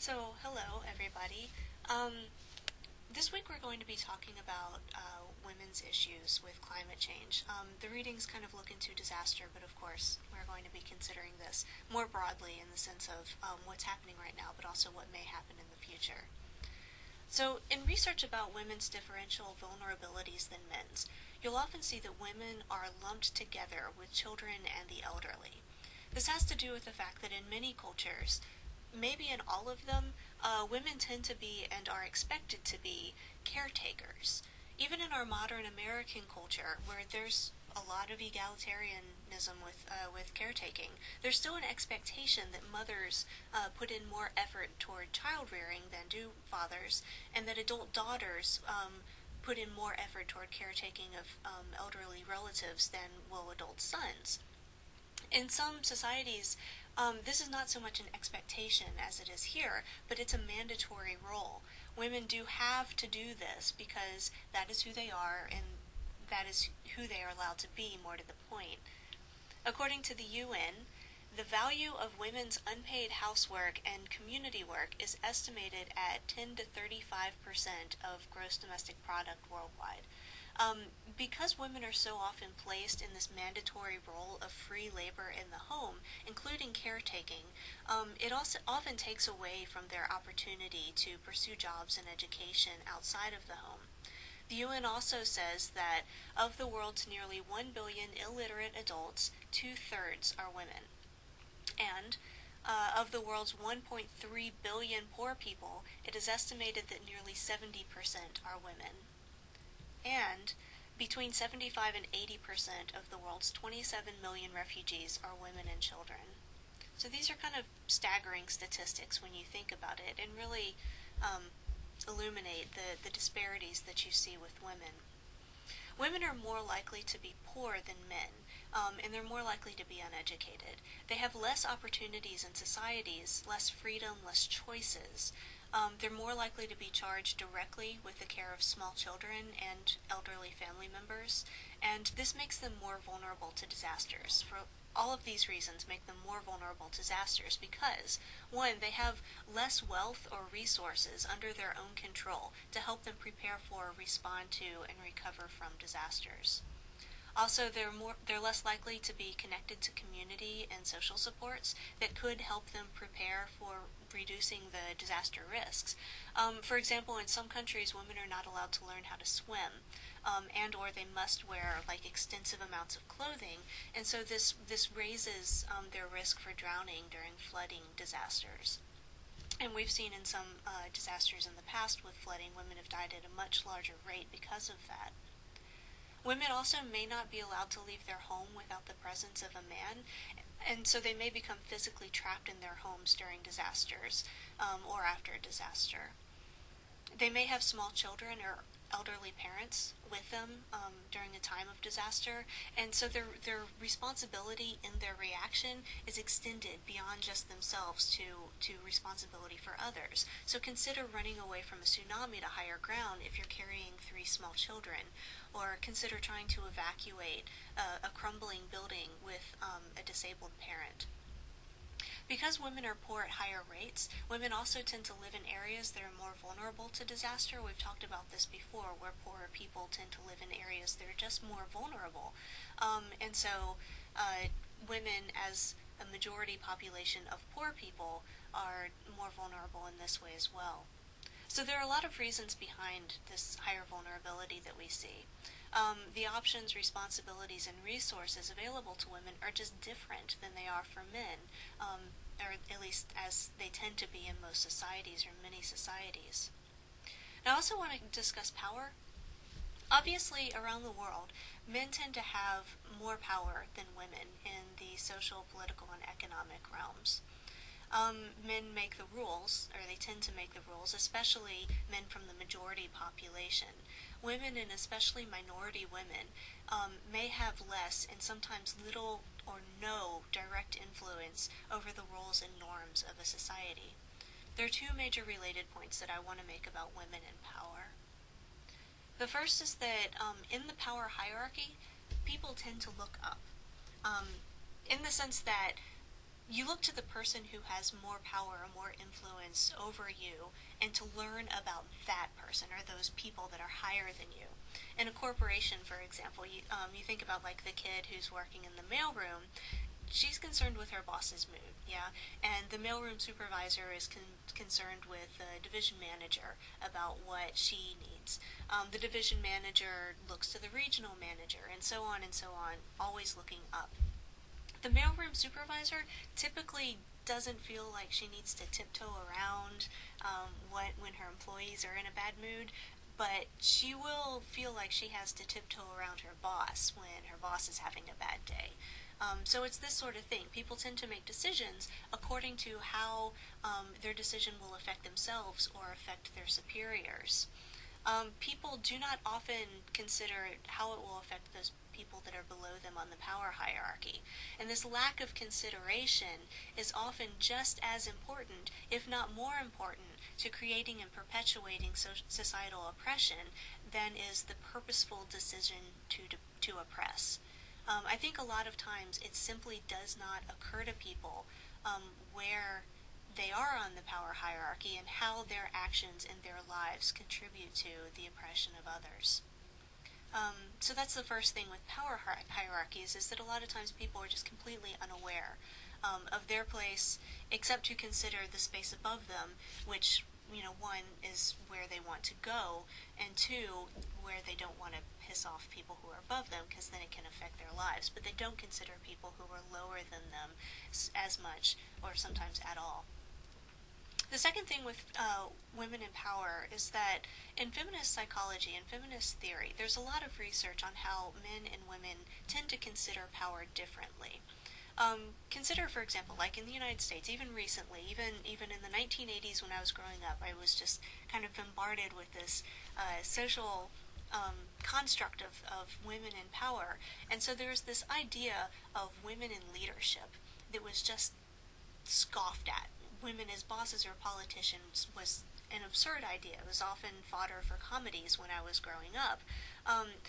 So, hello everybody. This week we're going to be talking about women's issues with climate change. The readings kind of look into disaster, but of course we're going to be considering this more broadly in the sense of what's happening right now, but also what may happen in the future. So, in research about women's differential vulnerabilities than men's, you'll often see that women are lumped together with children and the elderly. This has to do with the fact that in many cultures, maybe in all of them, women tend to be and are expected to be caretakers. Even in our modern American culture, where there's a lot of egalitarianism with caretaking, there's still an expectation that mothers put in more effort toward child rearing than do fathers, and that adult daughters put in more effort toward caretaking of elderly relatives than will adult sons. In some societies, this is not so much an expectation as it is here, but it's a mandatory role. Women do have to do this because that is who they are and that is who they are allowed to be, more to the point. According to the UN, the value of women's unpaid housework and community work is estimated at 10 to 35% of gross domestic product worldwide. Because women are so often placed in this mandatory role of free labor in the home, including caretaking, it also often takes away from their opportunity to pursue jobs and education outside of the home. The UN also says that of the world's nearly 1 billion illiterate adults, 2/3 are women. And of the world's 1.3 billion poor people, it is estimated that nearly 70% are women. And between 75 and 80% of the world's 27 million refugees are women and children. So these are kind of staggering statistics when you think about it, and really illuminate the disparities that you see with women. Women are more likely to be poor than men, and they're more likely to be uneducated. They have less opportunities in societies, less freedom, less choices. They're more likely to be charged directly with the care of small children and elderly family members, and this makes them more vulnerable to disasters. For all of these reasons make them more vulnerable to disasters because, one, they have less wealth or resources under their own control to help them prepare for, respond to, and recover from disasters. Also, they're less likely to be connected to community and social supports that could help them prepare for reducing the disaster risks. For example, in some countries, women are not allowed to learn how to swim, and or they must wear like extensive amounts of clothing, and so this raises their risk for drowning during flooding disasters. And we've seen in some disasters in the past with flooding, women have died at a much larger rate because of that. Women also may not be allowed to leave their home without the presence of a man, and so they may become physically trapped in their homes during disasters or after a disaster. They may have small children or elderly parents with them during a time of disaster, and so their responsibility in their reaction is extended beyond just themselves to responsibility for others. So consider running away from a tsunami to higher ground if you're carrying 3 small children, or consider trying to evacuate a crumbling building with a disabled parent. Because women are poor at higher rates, women also tend to live in areas that are more vulnerable to disaster. We've talked about this before, where poorer people tend to live in areas that are just more vulnerable. And so women, as a majority population of poor people, are more vulnerable in this way as well. So there are a lot of reasons behind this higher vulnerability that we see. The options, responsibilities, and resources available to women are just different than they are for men, or at least as they tend to be in most societies or many societies. Now, I also want to discuss power. Obviously, around the world, men tend to have more power than women in the social, political, and economic realms. Men make the rules, or they tend to make the rules, especially men from the majority population. Women, and especially minority women, may have less and sometimes little or no direct influence over the rules and norms of a society. There are 2 major related points that I want to make about women and power. The first is that in the power hierarchy, people tend to look up, in the sense that you look to the person who has more power or more influence over you and to learn about that person or those people that are higher than you. In a corporation, for example, you think about like the kid who's working in the mailroom. She's concerned with her boss's mood, yeah, and the mailroom supervisor is concerned with the division manager about what she needs. The division manager looks to the regional manager, and so on, always looking up. The mailroom supervisor typically doesn't feel like she needs to tiptoe around when her employees are in a bad mood, but she will feel like she has to tiptoe around her boss when her boss is having a bad day. So it's this sort of thing. People tend to make decisions according to how their decision will affect themselves or affect their superiors. People do not often consider how it will affect those people that are below them on the power hierarchy. And this lack of consideration is often just as important, if not more important, to creating and perpetuating societal oppression than is the purposeful decision to oppress. I think a lot of times it simply does not occur to people where they are on the power hierarchy and how their actions and their lives contribute to the oppression of others. So that's the first thing with power hierarchies, is that a lot of times people are just completely unaware of their place, except to consider the space above them, which, one is where they want to go, and two, where they don't want to piss off people who are above them, because then it can affect their lives. But they don't consider people who are lower than them as much, or sometimes at all. The second thing with women in power is that in feminist psychology and feminist theory, there's a lot of research on how men and women tend to consider power differently. Consider, for example, like in the United States, even recently, even in the 1980s when I was growing up, I was just kind of bombarded with this social construct of women in power. And so there was this idea of women in leadership that was just scoffed at. Women as bosses or politicians was an absurd idea. It was often fodder for comedies when I was growing up.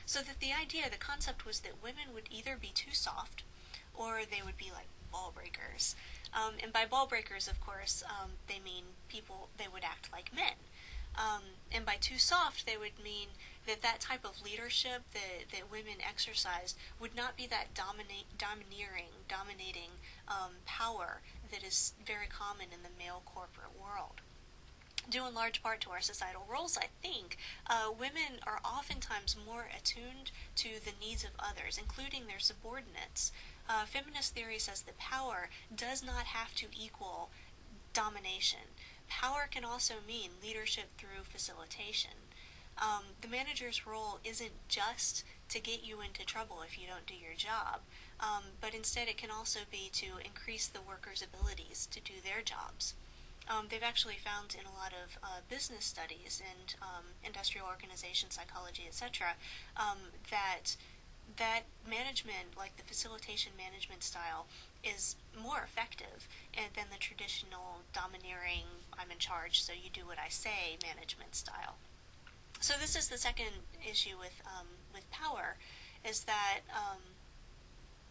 So that the concept was that women would either be too soft or they would be like ball breakers. And by ball breakers, of course, they mean people, they would act like men. And by too soft, they would mean that type of leadership that women exercised would not be that dominating power that is very common in the male corporate world. Due in large part to our societal roles, I think, women are oftentimes more attuned to the needs of others, including their subordinates. Feminist theory says that power does not have to equal domination. Power can also mean leadership through facilitation. The manager's role isn't just to get you into trouble if you don't do your job, but instead it can also be to increase the workers' abilities to do their jobs. They've actually found in a lot of business studies and industrial organization psychology, etc., that management, like the facilitation management style, is more effective than the traditional domineering, I'm in charge, so you do what I say management style. So this is the second issue with power, is that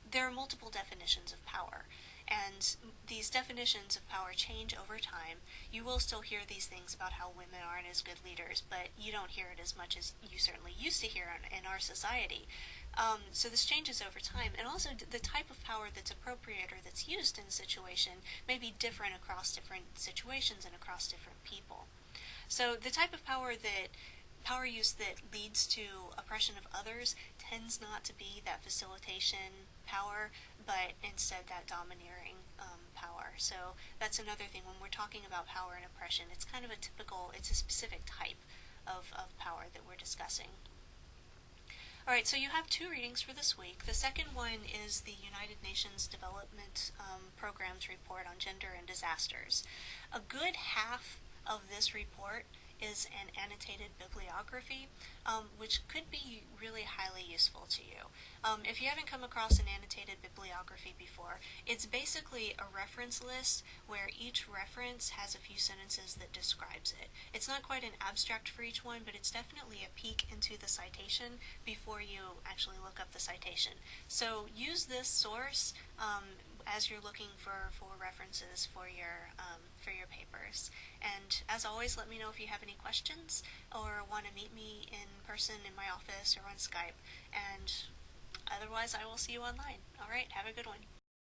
there are multiple definitions of power. And these definitions of power change over time. You will still hear these things about how women aren't as good leaders, but you don't hear it as much as you certainly used to hear in our society. So this changes over time, and also the type of power that's appropriate or that's used in a situation may be different across different situations and across different people. So the type of power use that leads to oppression of others tends not to be that facilitation power, but instead that domineering power. So that's another thing when we're talking about power and oppression. It's kind of it's a specific type of power that we're discussing. Alright, so you have two readings for this week. The second one is the United Nations Development Program's report on gender and disasters. A good half of this report is an annotated bibliography, which could be really highly useful to you. If you haven't come across an annotated bibliography before, it's basically a reference list where each reference has a few sentences that describes it. It's not quite an abstract for each one, but it's definitely a peek into the citation before you actually look up the citation. So use this source as you're looking for references for your papers. And as always, let me know if you have any questions or want to meet me in person in my office or on Skype. And otherwise, I will see you online. All right, have a good one.